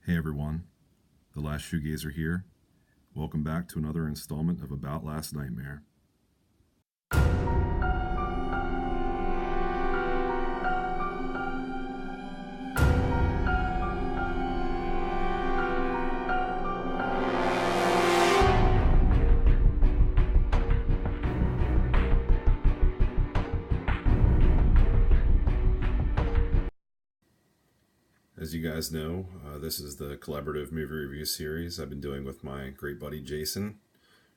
Hey everyone, the last Shoegazer here. Welcome back to another installment of About Last Nightmare. As you guys know, this is the collaborative movie review series I've been doing with my great buddy Jason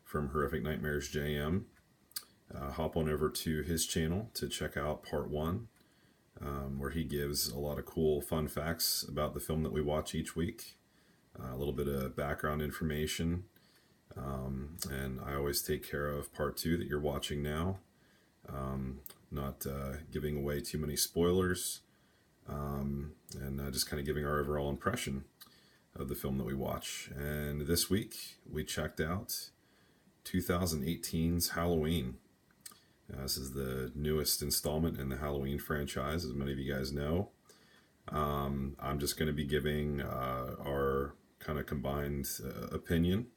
from Horrific Nightmares JM. Hop on over to his channel to check out part 1, where he gives a lot of cool fun facts about the film that we watch each week, a little bit of background information, and I always take care of part 2 that you're watching now, not giving away too many spoilers. And just kind of giving our overall impression of the film that we watch. And this week, we checked out 2018's Halloween. This is the newest installment in the Halloween franchise, as many of you guys know. I'm just going to be giving our kind of combined opinion.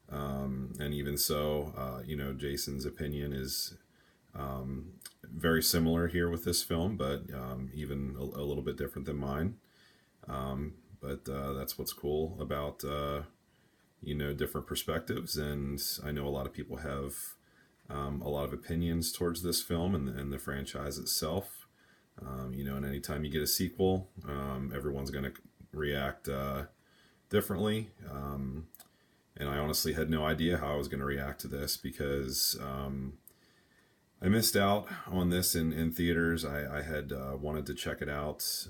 And even so, Jason's opinion is very similar here with this film, but even a little bit different than mine. But that's what's cool about, different perspectives. And I know a lot of people have a lot of opinions towards this film and the franchise itself. And anytime you get a sequel, everyone's going to react differently. And I honestly had no idea how I was going to react to this because I missed out on this in theaters. I had wanted to check it out.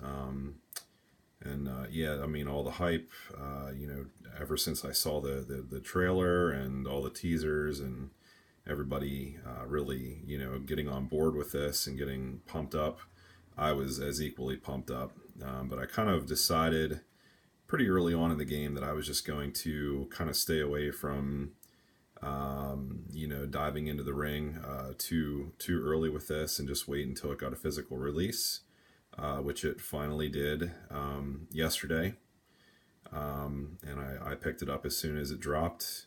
All the hype, ever since I saw the trailer and all the teasers and everybody really, getting on board with this and getting pumped up, I was as equally pumped up. But I kind of decided pretty early on in the game that I was just going to kind of stay away from diving into the ring too early with this and just wait until it got a physical release, which it finally did yesterday. And I picked it up as soon as it dropped.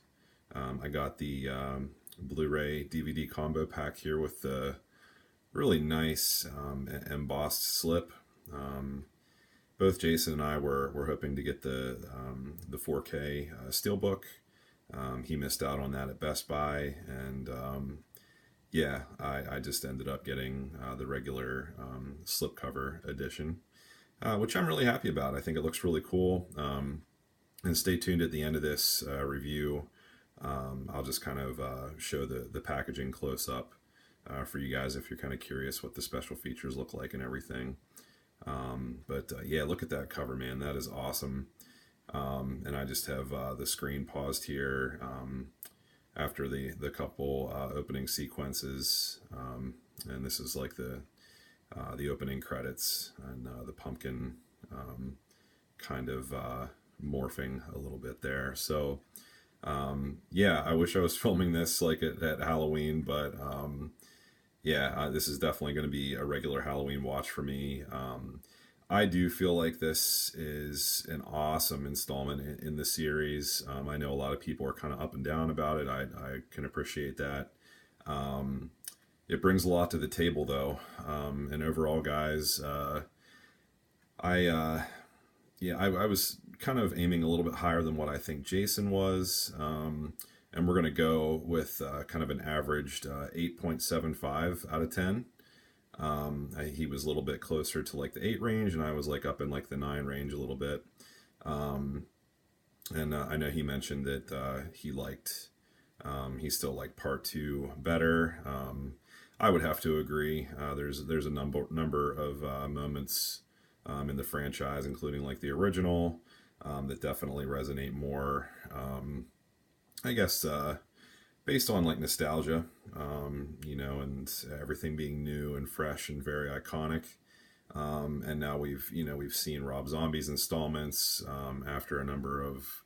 I got the Blu-ray DVD combo pack here with the really nice embossed slip. Both Jason and I were hoping to get the 4K steelbook. He missed out on that at Best Buy, and I just ended up getting the regular slipcover edition, which I'm really happy about. I think it looks really cool. And stay tuned at the end of this review. I'll just kind of show the packaging close up for you guys if you're kind of curious what the special features look like and everything. Look at that cover, man. That is awesome. And I just have the screen paused here after the couple opening sequences, and this is like the opening credits and the pumpkin kind of morphing a little bit there. So I wish I was filming this like at Halloween, but this is definitely going to be a regular Halloween watch for me. I do feel like this is an awesome installment in the series. I know a lot of people are kind of up and down about it. I can appreciate that. It brings a lot to the table, though. And overall, guys, I was kind of aiming a little bit higher than what I think Jason was. And we're going to go with kind of an averaged 8.75 out of 10. He was a little bit closer to like the 8 range, and I was like up in like the 9 range a little bit. I know he mentioned that he still liked part 2 better. I would have to agree. There's a number of moments in the franchise, including like the original, that definitely resonate more. I guess based on like nostalgia, and everything being new and fresh and very iconic. And now we've seen Rob Zombie's installments after a number of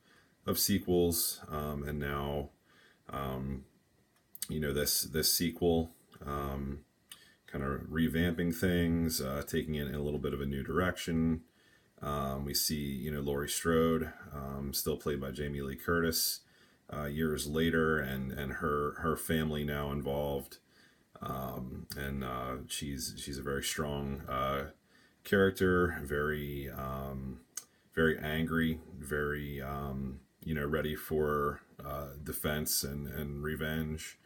sequels, and now this sequel, kind of revamping things, taking it in a little bit of a new direction. We see, Laurie Strode, still played by Jamie Lee Curtis, years later, and her family now involved. And she's a very strong character, very angry, very ready for defense and revenge,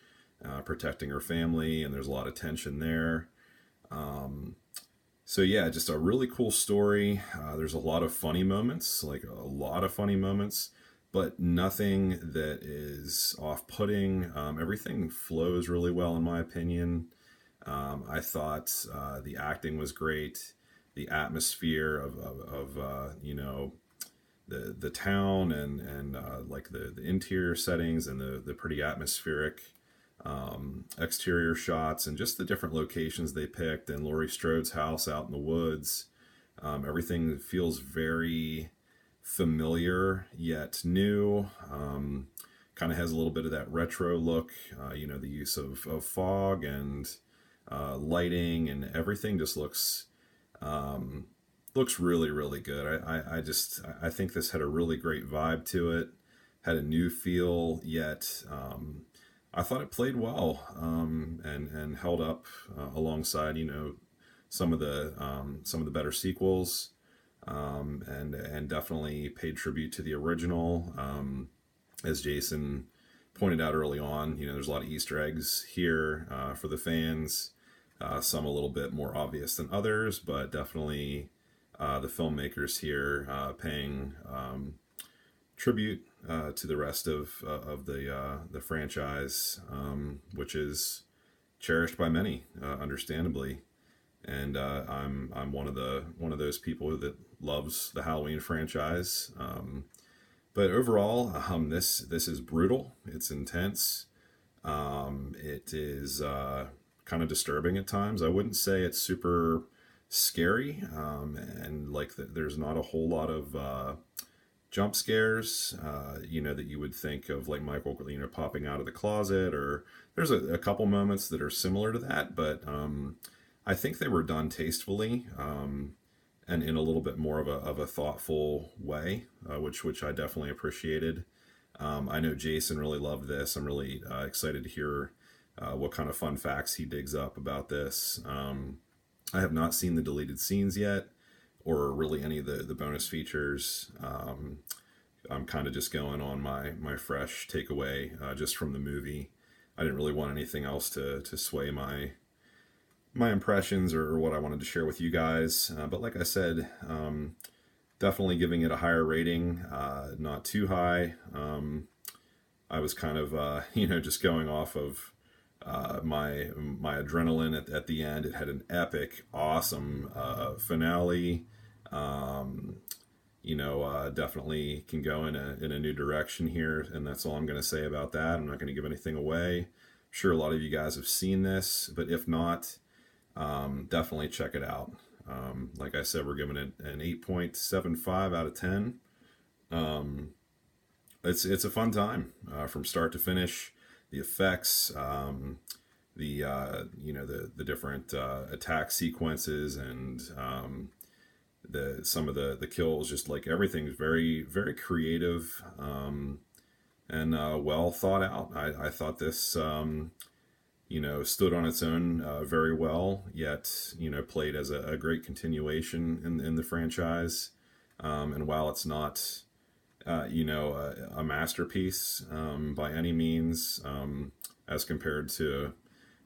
protecting her family, and there's a lot of tension there. So yeah, just a really cool story. There's a lot of funny moments, like a lot of funny moments, but nothing that is off-putting. Everything flows really well, in my opinion. I thought the acting was great. The atmosphere of the town and like the interior settings and the pretty atmospheric exterior shots and just the different locations they picked, and Laurie Strode's house out in the woods. Everything feels very familiar yet new. Kind of has a little bit of that retro look. The use of fog and lighting, and everything just looks really, really good. I think this had a really great vibe to it, had a new feel, yet I thought it played well, and held up alongside some of the better sequels, and definitely paid tribute to the original. As Jason pointed out early on, there's a lot of Easter eggs here for the fans. Some a little bit more obvious than others, but definitely the filmmakers here paying tribute to the rest of the franchise, which is cherished by many, understandably. And I'm one of those people that loves the Halloween franchise. But overall, this is brutal. It's intense. It is kind of disturbing at times. I wouldn't say it's super scary, and like there's not a whole lot of jump scares, that you would think of, like Michael, popping out of the closet, or there's a couple moments that are similar to that, but I think they were done tastefully, and in a little bit more of a thoughtful way, which I definitely appreciated. I know Jason really loved this. I'm really excited to hear what kind of fun facts he digs up about this. I have not seen the deleted scenes yet, or really any of the bonus features. I'm kind of just going on my fresh takeaway just from the movie. I didn't really want anything else to sway my impressions or what I wanted to share with you guys. But like I said, definitely giving it a higher rating, not too high. I was kind of, just going off of my adrenaline at the end. It had an epic, awesome finale. Definitely can go in a new direction here, and that's all I'm going to say about that. I'm not going to give anything away. I'm sure a lot of you guys have seen this, but if not, definitely check it out. Like I said, we're giving it an 8.75 out of 10. It's a fun time from start to finish. The effects, the different attack sequences, and some of the kills, just like everything's very, very creative, and well thought out. I thought this stood on its own very well, yet played as a great continuation in the franchise. And while it's not a masterpiece by any means, as compared to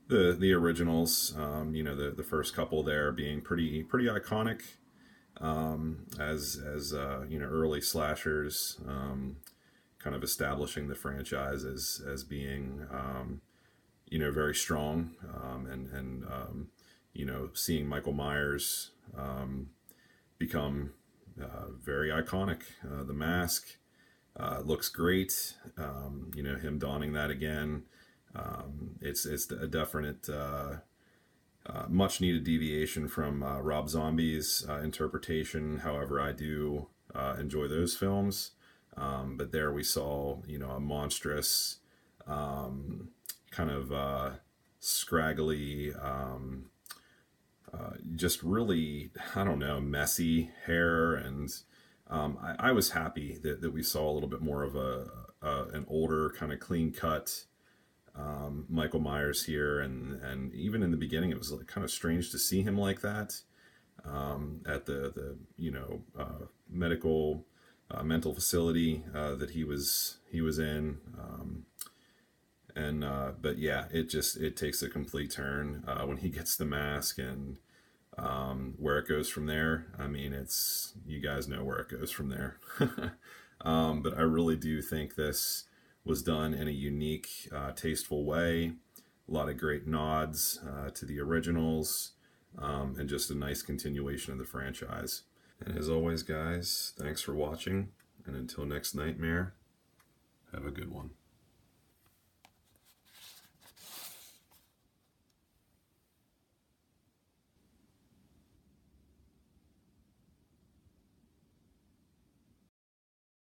the originals, the first couple there being pretty iconic, as early slashers, kind of establishing the franchise as being very strong, and seeing Michael Myers become very iconic. The mask looks great. Him donning that again. It's a definite, much needed deviation from Rob Zombie's interpretation. However, I do enjoy those films. But there we saw, a monstrous, kind of scraggly, just really, I don't know, messy hair. And I was happy that we saw a little bit more of an older, kind of clean cut Michael Myers here. And even in the beginning, it was like kind of strange to see him like that at the medical mental facility that he was in. But yeah, it takes a complete turn when he gets the mask, and where it goes from there. I mean, you guys know where it goes from there. But I really do think this was done in a unique, tasteful way. A lot of great nods to the originals, and just a nice continuation of the franchise. And as always, guys, thanks for watching. And until next nightmare, have a good one.